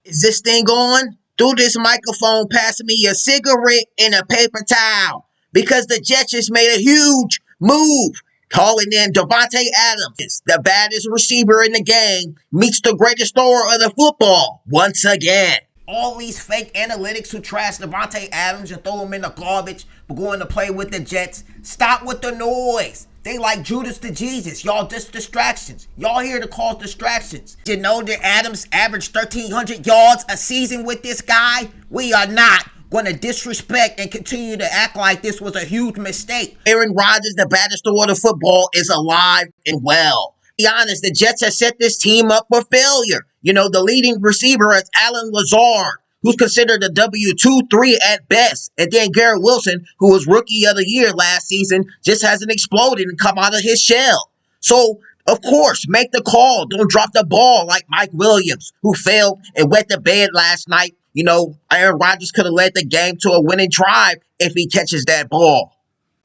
Is this thing on? Through this microphone, pass me a cigarette and a paper towel. Because the Jets just made a huge move. Calling in Davantae Adams, the baddest receiver in the game, meets the greatest thrower of the football once again. All these fake analytics who trash Davantae Adams and throw him in the garbage for going to play with the Jets, stop with the noise. They like Judas to Jesus. Y'all just distractions. Y'all here to cause distractions. You know that Adams averaged 1,300 yards a season with this guy? We are not going to disrespect and continue to act like this was a huge mistake. Aaron Rodgers, the baddest thrower of football, is alive and well. To be honest, the Jets have set this team up for failure. You know, the leading receiver is Allen Lazard, who's considered a W2-3 at best. And then Garrett Wilson, who was Rookie of the Year last season, just hasn't exploded and come out of his shell. So, of course, make the call. Don't drop the ball like Mike Williams, who failed and wet the bed last night. You know, Aaron Rodgers could have led the game to a winning drive if he catches that ball.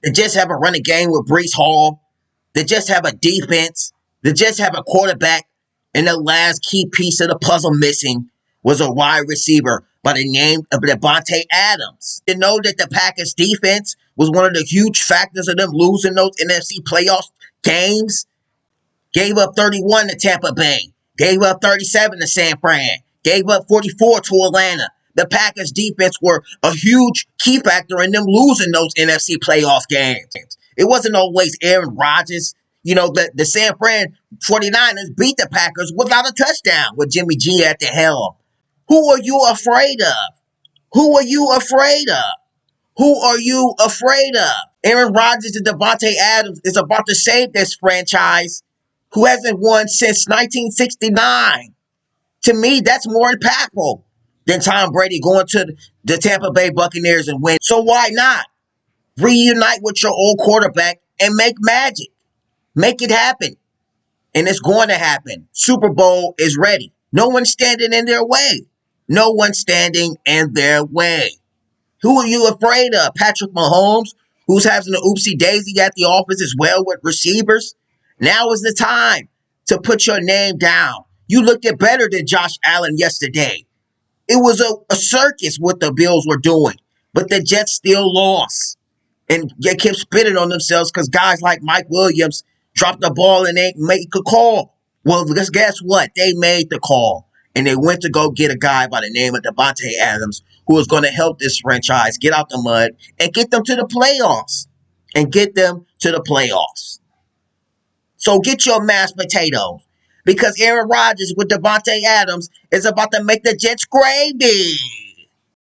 They just have a running game with Breece Hall. They just have a defense. They just have a quarterback. And the last key piece of the puzzle missing was a wide receiver by the name of Davantae Adams. You know that the Packers defense was one of the huge factors of them losing those NFC playoff games. Gave up 31 to Tampa Bay. Gave up 37 to San Fran. Gave up 44 to Atlanta. The Packers defense were a huge key factor in them losing those NFC playoff games. It wasn't always Aaron Rodgers. You know, the San Fran 49ers beat the Packers without a touchdown with Jimmy G at the helm. Who are you afraid of? Who are you afraid of? Who are you afraid of? Aaron Rodgers and Davantae Adams is about to save this franchise, who hasn't won since 1969. To me, that's more impactful than Tom Brady going to the Tampa Bay Buccaneers and win. So why not reunite with your old quarterback and make magic? Make it happen. And it's going to happen. Super Bowl is ready. No one's standing in their way. No one's standing in their way. Who are you afraid of? Patrick Mahomes, who's having an oopsie daisy at the office as well with receivers? Now is the time to put your name down. You looked at better than Josh Allen yesterday. It was a circus what the Bills were doing. But the Jets still lost. And they kept spitting on themselves because guys like Mike Williams dropped the ball and they make a call. Well, guess what? They made the call. And they went to go get a guy by the name of Davantae Adams, who is going to help this franchise get out the mud and get them to the playoffs. And get them to the playoffs. So get your mashed potatoes. Because Aaron Rodgers with Davantae Adams is about to make the Jets gravy.